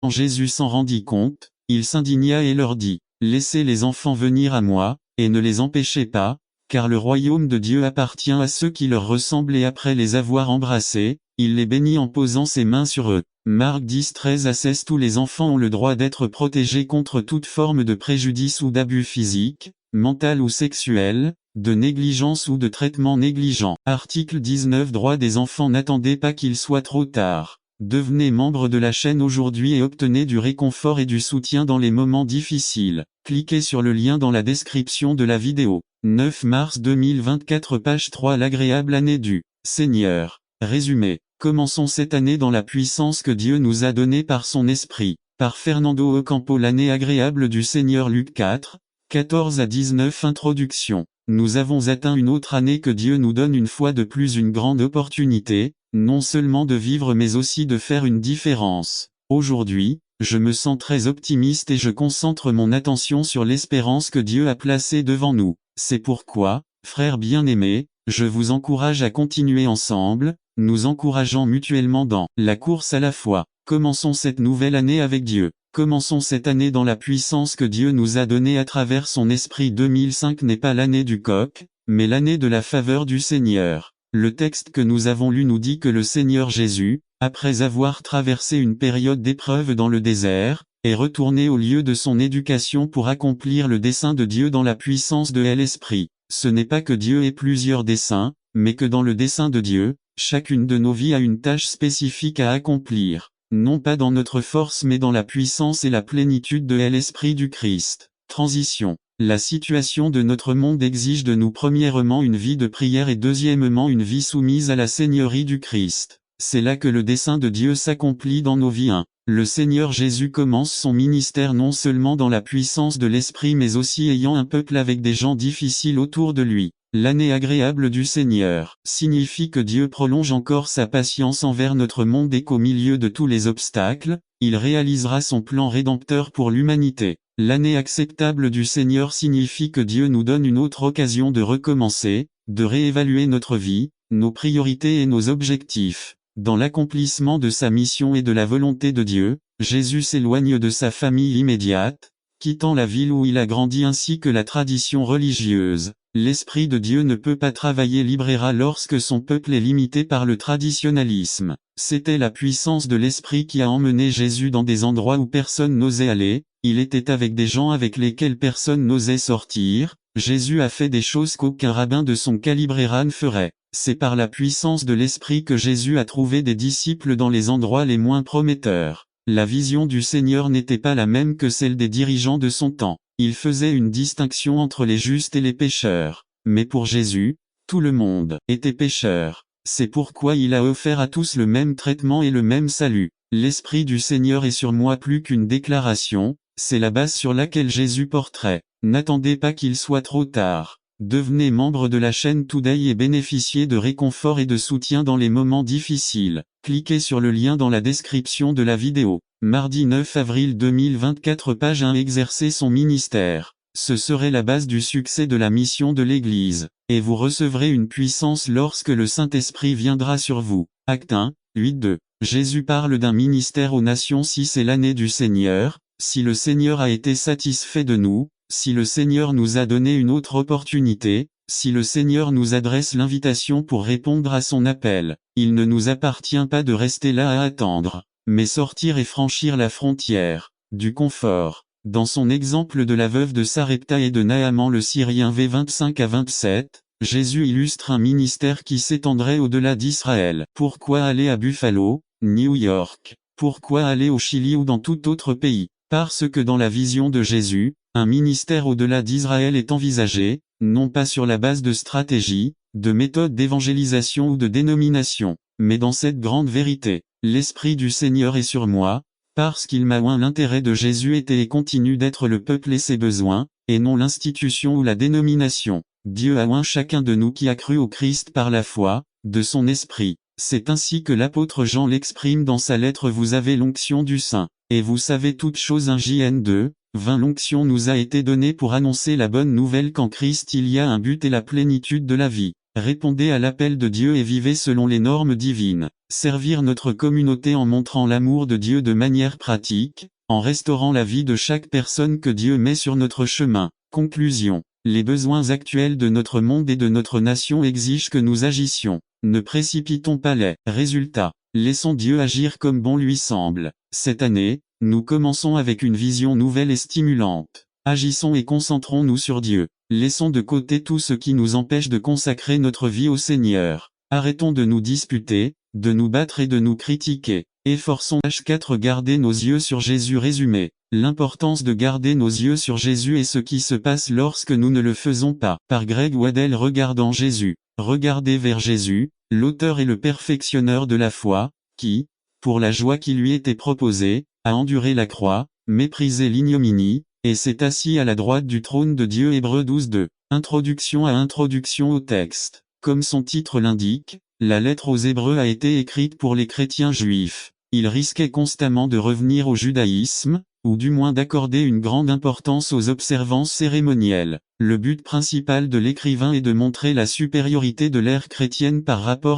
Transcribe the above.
Quand Jésus s'en rendit compte, il s'indigna et leur dit, « Laissez les enfants venir à moi, et ne les empêchez pas, car le royaume de Dieu appartient à ceux qui leur ressemblent et après les avoir embrassés, il les bénit en posant ses mains sur eux. » Marc 10, 13 à 16. Tous les enfants ont le droit d'être protégés contre toute forme de préjudice ou d'abus physique, mental ou sexuel, de négligence ou de traitement négligent. Article 19. Droits des enfants. N'attendez pas qu'il soit trop tard. Devenez membre de la chaîne aujourd'hui et obtenez du réconfort et du soutien dans les moments difficiles. Cliquez sur le lien dans la description de la vidéo. 9 mars 2024 page 3. L'agréable année du Seigneur. Résumé. Commençons cette année dans la puissance que Dieu nous a donnée par son esprit. Par Fernando Ocampo. L'année agréable du Seigneur. Luc 4, 14 à 19. Introduction. Nous avons atteint une autre année que Dieu nous donne une fois de plus une grande opportunité, non seulement de vivre mais aussi de faire une différence. Aujourd'hui, je me sens très optimiste et je concentre mon attention sur l'espérance que Dieu a placée devant nous. C'est pourquoi, frères bien-aimés, je vous encourage à continuer ensemble, nous encourageant mutuellement dans la course à la foi. Commençons cette nouvelle année avec Dieu. Commençons cette année dans la puissance que Dieu nous a donnée à travers son esprit. 2005 n'est pas l'année du coq, mais l'année de la faveur du Seigneur. Le texte que nous avons lu nous dit que le Seigneur Jésus, après avoir traversé une période d'épreuve dans le désert, est retourné au lieu de son éducation pour accomplir le dessein de Dieu dans la puissance de l'Esprit. Ce n'est pas que Dieu ait plusieurs desseins, mais que dans le dessein de Dieu, chacune de nos vies a une tâche spécifique à accomplir. Non pas dans notre force mais dans la puissance et la plénitude de l'Esprit du Christ. Transition. La situation de notre monde exige de nous premièrement une vie de prière et deuxièmement une vie soumise à la Seigneurie du Christ. C'est là que le dessein de Dieu s'accomplit dans nos vies. 1. Le Seigneur Jésus commence son ministère non seulement dans la puissance de l'Esprit mais aussi ayant un peuple avec des gens difficiles autour de lui. L'année agréable du Seigneur signifie que Dieu prolonge encore sa patience envers notre monde et qu'au milieu de tous les obstacles, il réalisera son plan rédempteur pour l'humanité. L'année acceptable du Seigneur signifie que Dieu nous donne une autre occasion de recommencer, de réévaluer notre vie, nos priorités et nos objectifs. Dans l'accomplissement de sa mission et de la volonté de Dieu, Jésus s'éloigne de sa famille immédiate, quittant la ville où il a grandi ainsi que la tradition religieuse. L'Esprit de Dieu ne peut pas travailler librera lorsque son peuple est limité par le traditionnalisme. C'était la puissance de l'Esprit qui a emmené Jésus dans des endroits où personne n'osait aller, il était avec des gens avec lesquels personne n'osait sortir, Jésus a fait des choses qu'aucun rabbin de son calibre ne ferait. C'est par la puissance de l'Esprit que Jésus a trouvé des disciples dans les endroits les moins prometteurs. La vision du Seigneur n'était pas la même que celle des dirigeants de son temps. Il faisait une distinction entre les justes et les pécheurs. Mais pour Jésus, tout le monde était pécheur. C'est pourquoi il a offert à tous le même traitement et le même salut. L'Esprit du Seigneur est sur moi plus qu'une déclaration, c'est la base sur laquelle Jésus porterait. N'attendez pas qu'il soit trop tard. Devenez membre de la chaîne Today et bénéficiez de réconfort et de soutien dans les moments difficiles. Cliquez sur le lien dans la description de la vidéo. Mardi 9 avril 2024 page 1. Exercer son ministère. Ce serait la base du succès de la mission de l'Église. Et vous recevrez une puissance lorsque le Saint-Esprit viendra sur vous. Acte 1, 8-2. Jésus parle d'un ministère aux nations. Si c'est l'année du Seigneur, si le Seigneur a été satisfait de nous, si le Seigneur nous a donné une autre opportunité, si le Seigneur nous adresse l'invitation pour répondre à son appel, il ne nous appartient pas de rester là à attendre, mais sortir et franchir la frontière du confort. Dans son exemple de la veuve de Sarepta et de Naaman le Syrien v 25 à 27, Jésus illustre un ministère qui s'étendrait au-delà d'Israël. Pourquoi aller à Buffalo, New York? Pourquoi aller au Chili ou dans tout autre pays? Parce que dans la vision de Jésus, un ministère au-delà d'Israël est envisagé, non pas sur la base de stratégies, de méthodes d'évangélisation ou de dénomination, mais dans cette grande vérité. L'Esprit du Seigneur est sur moi, parce qu'il m'a oint. L'intérêt de Jésus était et continue d'être le peuple et ses besoins, et non l'institution ou la dénomination. Dieu a oint chacun de nous qui a cru au Christ par la foi, de son esprit. C'est ainsi que l'apôtre Jean l'exprime dans sa lettre. Vous avez l'onction du Saint, et vous savez toutes choses. 1 JN 2, 20. L'onction nous a été donnée pour annoncer la bonne nouvelle qu'en Christ il y a un but et la plénitude de la vie. Répondez à l'appel de Dieu et vivez selon les normes divines. Servir notre communauté en montrant l'amour de Dieu de manière pratique, en restaurant la vie de chaque personne que Dieu met sur notre chemin. Conclusion. Les besoins actuels de notre monde et de notre nation exigent que nous agissions. Ne précipitons pas les résultats. Laissons Dieu agir comme bon lui semble. Cette année, nous commençons avec une vision nouvelle et stimulante. Agissons et concentrons-nous sur Dieu. Laissons de côté tout ce qui nous empêche de consacrer notre vie au Seigneur. Arrêtons de nous disputer, de nous battre et de nous critiquer. Efforçons H4 garder nos yeux sur Jésus. Résumé. L'importance de garder nos yeux sur Jésus et ce qui se passe lorsque nous ne le faisons pas. Par Greg Waddell. Regardant Jésus. Regardez vers Jésus, l'auteur et le perfectionneur de la foi, qui, pour la joie qui lui était proposée, a enduré la croix, méprisé l'ignominie, et s'est assis à la droite du trône de Dieu. Hébreux 12:2. Introduction au texte. Comme son titre l'indique, la lettre aux Hébreux a été écrite pour les chrétiens juifs. Ils risquaient constamment de revenir au judaïsme, ou du moins d'accorder une grande importance aux observances cérémonielles. Le but principal de l'écrivain est de montrer la supériorité de l'ère chrétienne par rapport